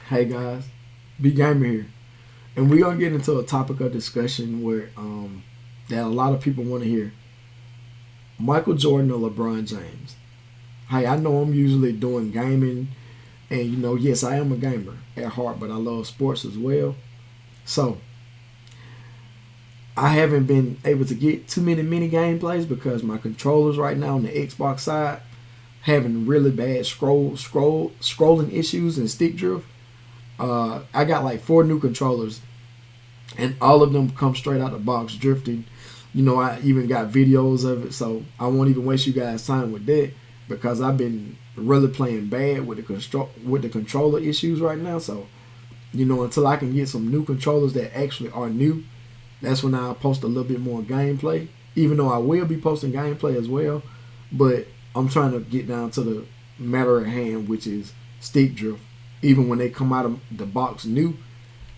Hey guys, B Gamer here, and we're gonna get into a topic of discussion where that a lot of people want to hear: Michael Jordan or LeBron James. Hey, I know I'm usually doing gaming, and yes, I am a gamer at heart, but I love sports as well. So I haven't been able to get too many mini gameplays because my controllers right now on the Xbox side having really bad scrolling issues and stick drift. I got like four new controllers, and all of them come straight out the box drifting. I even got videos of it, so I won't even waste you guys' time with that because I've been really playing bad with the controller issues right now. So until I can get some new controllers that actually are new, that's when I'll post a little bit more gameplay. Even though I will be posting gameplay as well, but I'm trying to get down to the matter at hand, which is stick drift. Even when they come out of the box new,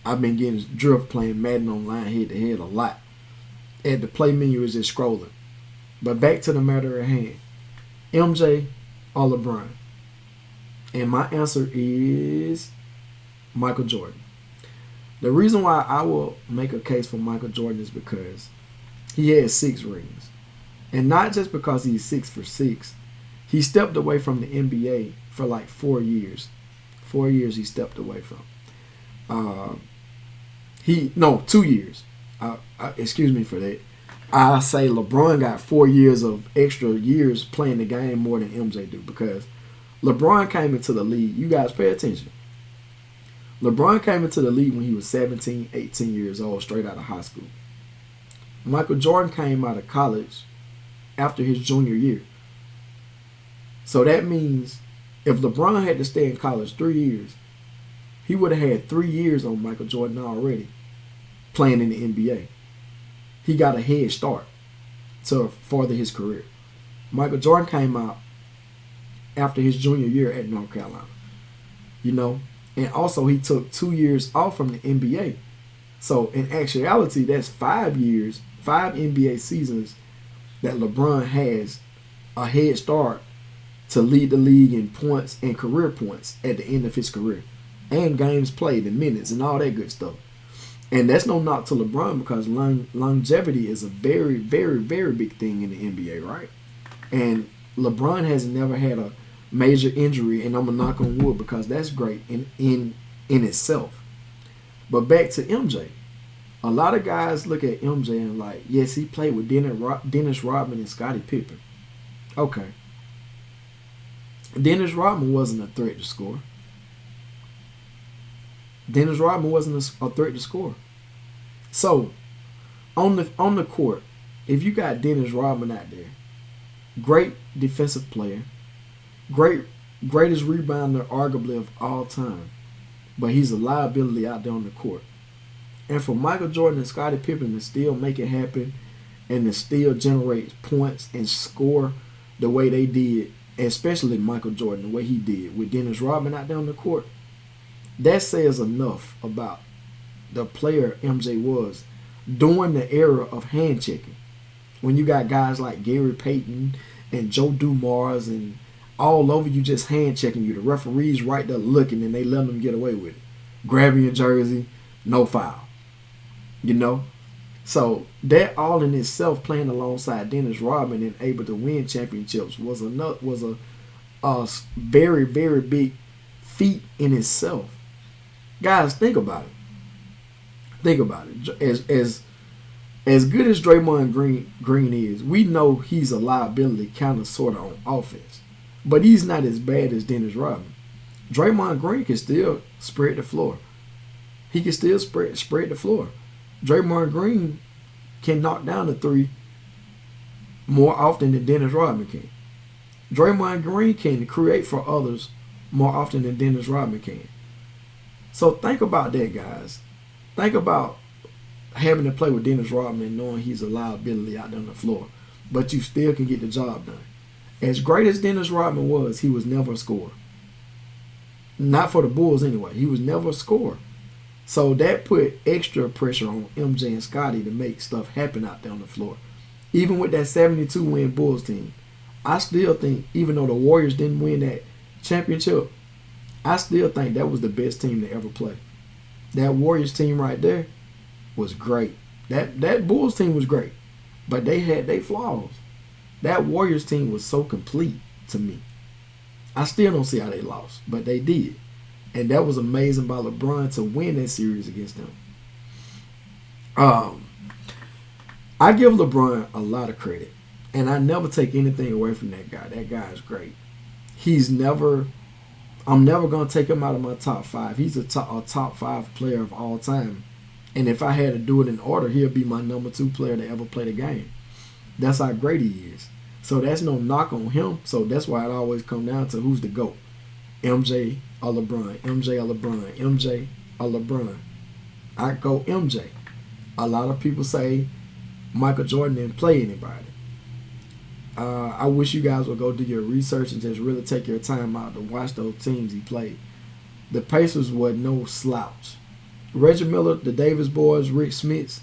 I've been getting drift playing Madden online head to head a lot. And the play menu is just scrolling. But back to the matter at hand. MJ or LeBron? And my answer is Michael Jordan. The reason why I will make a case for Michael Jordan is because he has 6 rings. And not just because he's 6 for 6. He stepped away from the NBA for like 4 years. 4 years he stepped away from. 2 years. Excuse me for that. I say LeBron got 4 years of extra years playing the game more than MJ do because LeBron came into the league. You guys pay attention. LeBron came into the league when he was 17, 18 years old, straight out of high school. Michael Jordan came out of college after his junior year. So that means if LeBron had to stay in college 3 years, he would have had 3 years on Michael Jordan already playing in the NBA. He got a head start to further his career. Michael Jordan came out after his junior year at North Carolina. And also he took 2 years off from the NBA. So in actuality, that's 5 years, 5 NBA seasons that LeBron has a head start to lead the league in points and career points at the end of his career. And games played and minutes and all that good stuff. And that's no knock to LeBron because longevity is a very, very, very big thing in the NBA, right? And LeBron has never had a major injury, and I'm going to knock on wood because that's great in itself. But back to MJ. A lot of guys look at MJ and like, yes, he played with Dennis Rodman and Scottie Pippen. Okay. Dennis Rodman wasn't a threat to score. Dennis Rodman wasn't a threat to score. So, on the court, if you got Dennis Rodman out there, great defensive player, greatest rebounder arguably of all time, but he's a liability out there on the court. And for Michael Jordan and Scottie Pippen to still make it happen and to still generate points and score the way they did, especially Michael Jordan, the way he did with Dennis Rodman out there on the court, that says enough about the player MJ was during the era of hand checking. When you got guys like Gary Payton and Joe Dumars and all over you just hand checking you. The referee's right there looking and they let them get away with it. Grabbing your jersey, no foul. So that all in itself playing alongside Dennis Rodman and able to win championships was a very, very big feat in itself. Guys, think about it. Think about it. As good as Draymond Green is, we know he's a liability kind of sort of on offense. But he's not as bad as Dennis Rodman. Draymond Green can still spread the floor. He can still spread the floor. Draymond Green can knock down the three more often than Dennis Rodman can. Draymond Green can create for others more often than Dennis Rodman can. So think about that, guys. Think about having to play with Dennis Rodman and knowing he's a liability out there on the floor, but you still can get the job done. As great as Dennis Rodman was, he was never a scorer. Not for the Bulls anyway. He was never a scorer. So that put extra pressure on MJ and Scottie to make stuff happen out there on the floor. Even with that 72-win Bulls team, I still think, even though the Warriors didn't win that championship, I still think that was the best team to ever play. That Warriors team right there was great. That Bulls team was great, but they had their flaws. That Warriors team was so complete to me. I still don't see how they lost, but they did. And that was amazing by LeBron to win that series against them. I give LeBron a lot of credit, and I never take anything away from that guy. That guy is great. I'm never going to take him out of my top 5. He's a top 5 player of all time. And if I had to do it in order, he'll be my number 2 player to ever play the game. That's how great he is. So that's no knock on him. So that's why it always comes down to who's the GOAT. MJ or LeBron. MJ or LeBron. MJ or LeBron. I go MJ. A lot of people say Michael Jordan didn't play anybody. I wish you guys would go do your research and just really take your time out to watch those teams he played. The Pacers were no slouch. Reggie Miller, the Davis boys, Rick Smits,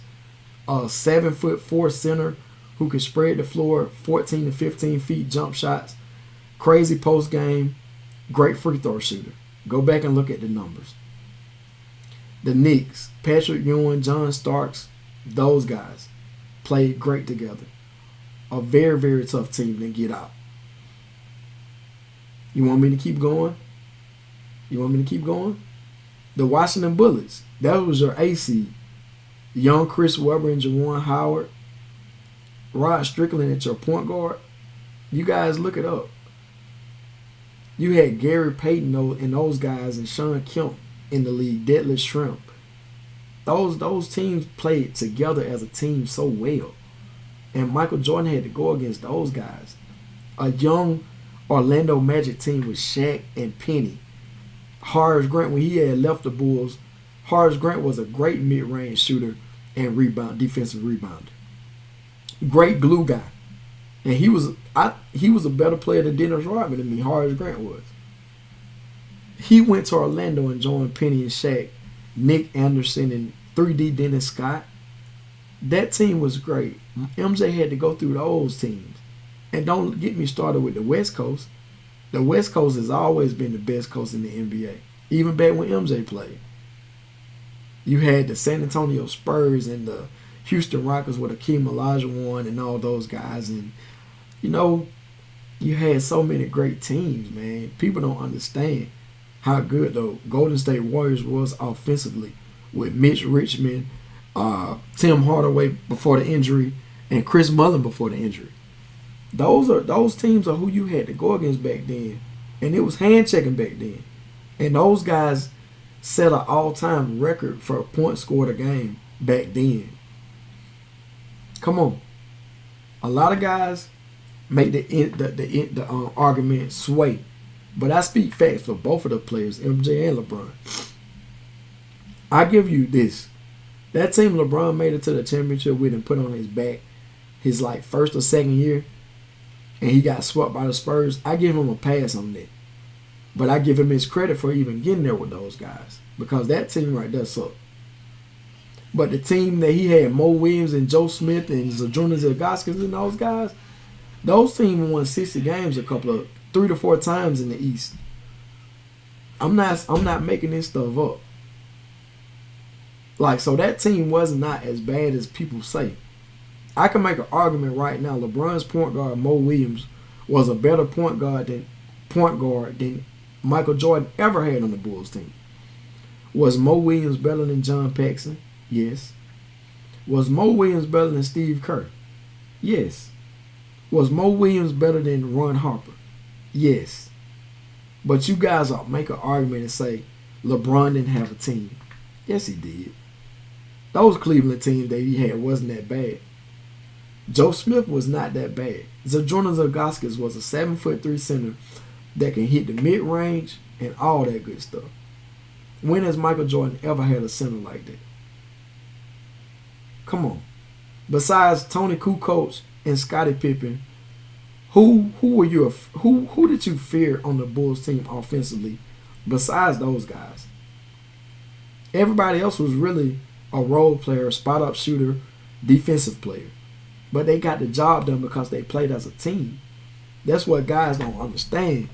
a 7'4" center who could spread the floor 14 to 15 feet jump shots, crazy post game, great free throw shooter. Go back and look at the numbers. The Knicks, Patrick Ewing, John Starks, those guys played great together. A very, very tough team to get out. You want me to keep going? The Washington Bullets, that was your AC. Young Chris Webber and Juwan Howard. Rod Strickland at your point guard. You guys look it up. You had Gary Payton and those guys and Sean Kemp in the league, Deadly Shrimp. Those teams played together as a team so well. And Michael Jordan had to go against those guys. A young Orlando Magic team with Shaq and Penny. Horace Grant, when he had left the Bulls, Horace Grant was a great mid-range shooter and defensive rebounder. Great glue guy. And he was a better player than Dennis Rodman than me, Horace Grant was. He went to Orlando and joined Penny and Shaq, Nick Anderson, and 3D Dennis Scott. That team was great. MJ had to go through those teams. And don't get me started with the West Coast. The West Coast has always been the best coast in the NBA, even back when MJ played. You had the San Antonio Spurs and the Houston Rockets with Akeem Olajuwon and all those guys. And, you had so many great teams, man. People don't understand how good the Golden State Warriors was offensively with Mitch Richmond, Tim Hardaway before the injury, and Chris Mullin before the injury. Those teams are who you had to go against back then. And it was hand checking back then. And those guys set an all-time record for points scored a game back then. Come on. A lot of guys make the argument sway. But I speak facts for both of the players, MJ and LeBron. I give you this. That team LeBron made it to the championship with and put on his back his first or second year, and he got swept by the Spurs. I give him a pass on that. But I give him his credit for even getting there with those guys, because that team right there sucked. But the team that he had, Mo Williams and Joe Smith and Zydrunas Ilgauskas and those guys, those teams won 60 games 3 to 4 times in the East. I'm not making this stuff up. So that team was not as bad as people say. I can make an argument right now. LeBron's point guard, Mo Williams, was a better point guard than Michael Jordan ever had on the Bulls team. Was Mo Williams better than John Paxson? Yes. Was Mo Williams better than Steve Kerr? Yes. Was Mo Williams better than Ron Harper? Yes. But you guys make an argument and say LeBron didn't have a team. Yes, he did. Those Cleveland teams that he had wasn't that bad. Joe Smith was not that bad. Zydrunas Ilgauskas was a 7'3" center that can hit the mid-range and all that good stuff. When has Michael Jordan ever had a center like that? Come on. Besides Tony Kukoc and Scottie Pippen, who did you fear on the Bulls team offensively besides those guys? Everybody else was really a role player, spot-up shooter, defensive player. But they got the job done because they played as a team. That's what guys don't understand.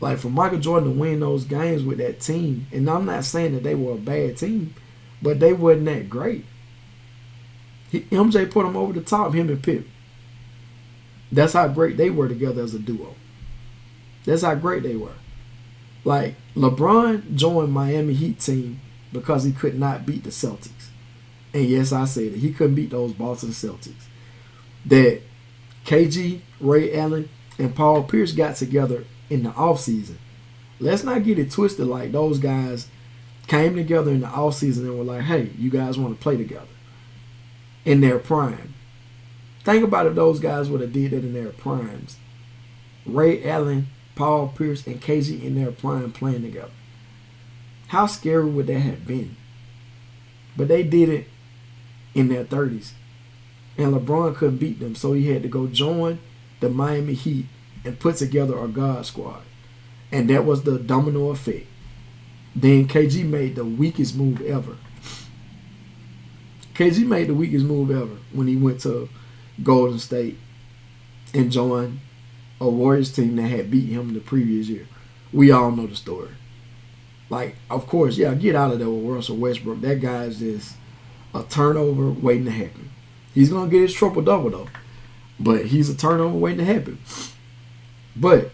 Like, for Michael Jordan to win those games with that team, and I'm not saying that they were a bad team, but they wasn't that great. MJ put them over the top, him and Pippen. That's how great they were together as a duo. That's how great they were. Like, LeBron joined Miami Heat team because he could not beat the Celtics. And yes, I said it. He couldn't beat those Boston Celtics. That KG, Ray Allen, and Paul Pierce got together in the offseason. Let's not get it twisted like those guys came together in the offseason and were like, hey, you guys want to play together in their prime. Think about if those guys would have did that in their primes. Ray Allen, Paul Pierce, and KG in their prime playing together. How scary would that have been? But they did it in their 30s. And LeBron couldn't beat them, so he had to go join the Miami Heat and put together a God squad. And that was the domino effect. Then KG made the weakest move ever. KG made the weakest move ever when he went to Golden State and joined a Warriors team that had beat him the previous year. We all know the story. Like, of course, yeah, get out of there with Russell Westbrook. That guy is just a turnover waiting to happen. He's going to get his triple-double, though. But he's a turnover waiting to happen. But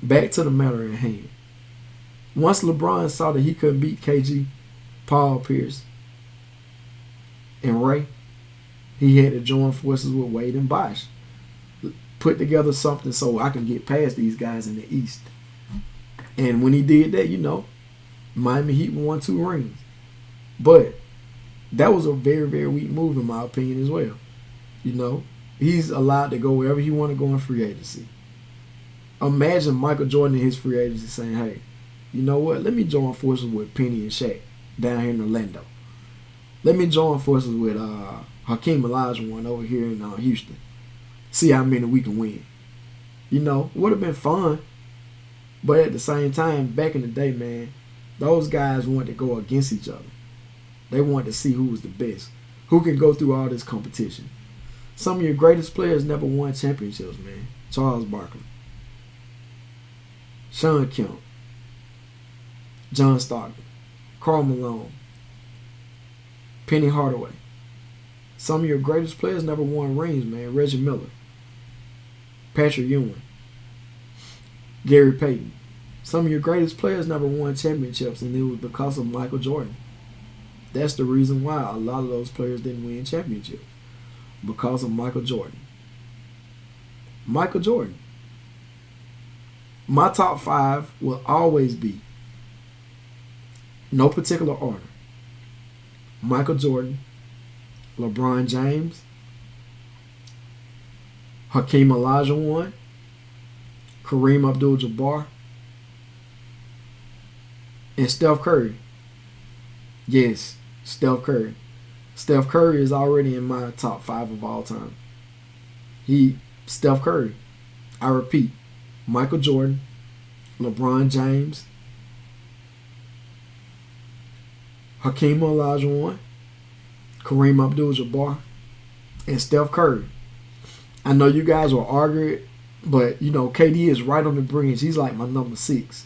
back to the matter at hand. Once LeBron saw that he couldn't beat KG, Paul Pierce, and Ray, he had to join forces with Wade and Bosh. Put together something so I can get past these guys in the East. And when he did that, you know, Miami Heat won 2 rings. But that was a very, very weak move in my opinion as well. You know, he's allowed to go wherever he want to go in free agency. Imagine Michael Jordan in his free agency saying, hey, you know what, let me join forces with Penny and Shaq down here in Orlando. Let me join forces with Hakeem Olajuwon over here in Houston. See how many we can win. You know, would have been fun. But at the same time, back in the day, man, those guys wanted to go against each other. They wanted to see who was the best. Who can go through all this competition. Some of your greatest players never won championships, man. Charles Barkley, Sean Kemp, John Stockton, Karl Malone, Penny Hardaway. Some of your greatest players never won rings, man. Reggie Miller, Patrick Ewing, Gary Payton. Some of your greatest players never won championships, and it was because of Michael Jordan. That's the reason why a lot of those players didn't win championships. Because of Michael Jordan. Michael Jordan. My top 5 will always be, no particular order, Michael Jordan, LeBron James, Hakeem Olajuwon, Kareem Abdul-Jabbar, and Steph Curry. Yes, Steph Curry. Steph Curry is already in my top 5 of all time. Steph Curry. I repeat, Michael Jordan, LeBron James, Hakeem Olajuwon, Kareem Abdul-Jabbar, and Steph Curry. I know you guys will argue it, but, you know, KD is right on the bridge. He's like my number 6.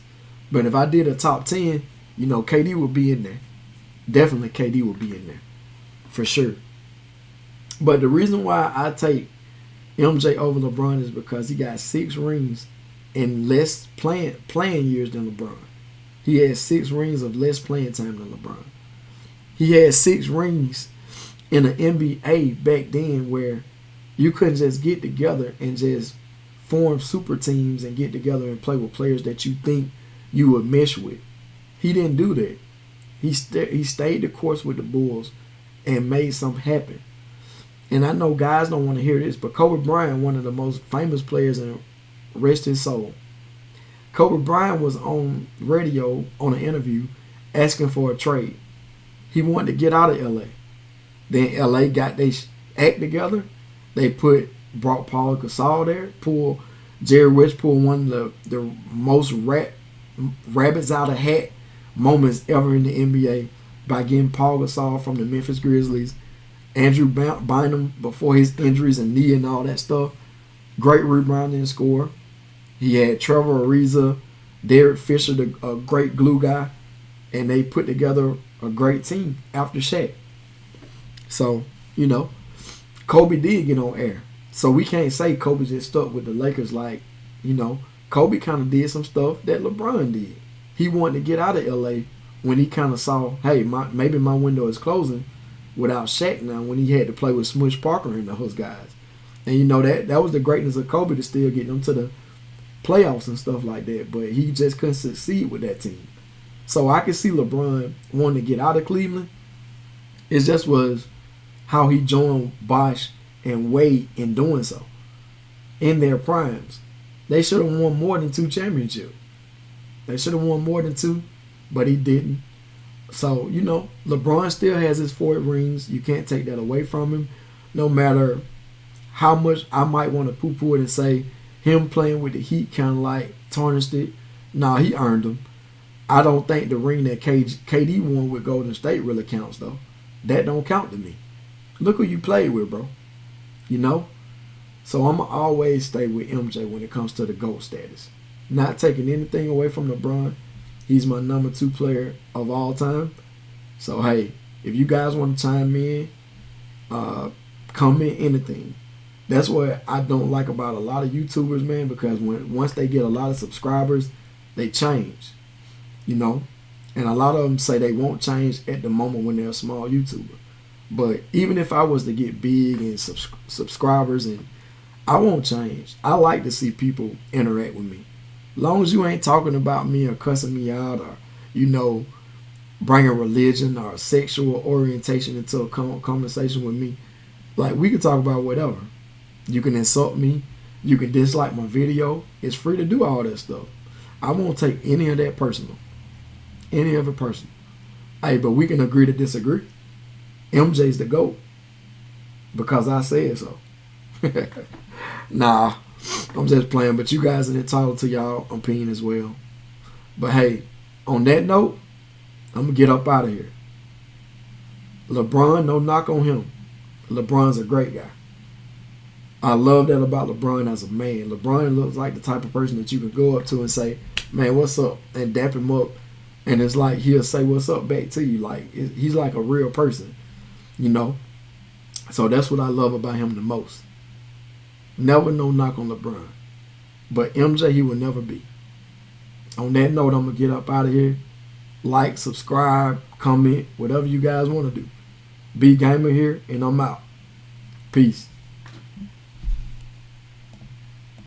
But if I did a top 10, you know, KD would be in there. Definitely KD would be in there. For sure. But the reason why I take MJ over LeBron is because he got 6 rings in less playing years than LeBron. He had 6 rings of less playing time than LeBron. He had 6 rings in the NBA back then where you couldn't just get together and just form super teams and get together and play with players that you think you would mesh with. He didn't do that. He stayed the course with the Bulls and made something happen. And I know guys don't want to hear this, but Kobe Bryant, one of the most famous players, and rest his soul. Kobe Bryant was on radio on an interview asking for a trade. He wanted to get out of LA. Then LA got their act together. They brought Paul Gasol there, Jerry West pulled one of the most rabbits out of hat moments ever in the NBA by getting Paul Gasol from the Memphis Grizzlies, Andrew Bynum before his injuries and knee and all that stuff. Great rebounding scorer. He had Trevor Ariza, Derek Fisher, a great glue guy, and they put together a great team after Shaq. So, Kobe did get on air. So we can't say Kobe just stuck with the Lakers like, Kobe kind of did some stuff that LeBron did. He wanted to get out of LA when he kind of saw, hey, maybe my window is closing without Shaq now, when he had to play with Smush Parker and those guys. And that was the greatness of Kobe, to still get them to the playoffs and stuff like that. But he just couldn't succeed with that team. So I could see LeBron wanting to get out of Cleveland. It just was how he joined Bosh and Wade in doing so. In their primes. They should have won more than 2 championships. They should have won more than 2, but he didn't. So, LeBron still has his 4 rings. You can't take that away from him. No matter how much I might want to poo-poo it and say him playing with the Heat kind of like tarnished it. Nah, he earned them. I don't think the ring that KD won with Golden State really counts, though. That don't count to me. Look who you played with, bro. So I'm going to always stay with MJ when it comes to the GOAT status. Not taking anything away from LeBron. He's my number 2 player of all time. So, hey, if you guys want to chime in, comment anything. That's what I don't like about a lot of YouTubers, man, because once they get a lot of subscribers, they change. And a lot of them say they won't change at the moment when they're a small YouTuber. But even if I was to get big and subscribers, and I won't change. I like to see people interact with me. Long as you ain't talking about me or cussing me out or, bringing religion or sexual orientation into a conversation with me. Like, we can talk about whatever. You can insult me. You can dislike my video. It's free to do all that stuff. I won't take any of that personal. Any of it personal. Hey, but we can agree to disagree. MJ's the GOAT. Because I said so. Nah, I'm just playing. But you guys are entitled to y'all opinion as well. But hey, on that note, I'm going to get up out of here. LeBron, no knock on him. LeBron's a great guy. I love that about LeBron as a man. LeBron looks like the type of person that you can go up to and say, man, what's up? And dap him up. And it's like he'll say what's up back to you. Like, he's like a real person, So that's what I love about him the most. Never no knock on LeBron. But MJ, he will never be. On that note, I'm going to get up out of here. Like, subscribe, comment, whatever you guys want to do. Be Gamer here, and I'm out. Peace.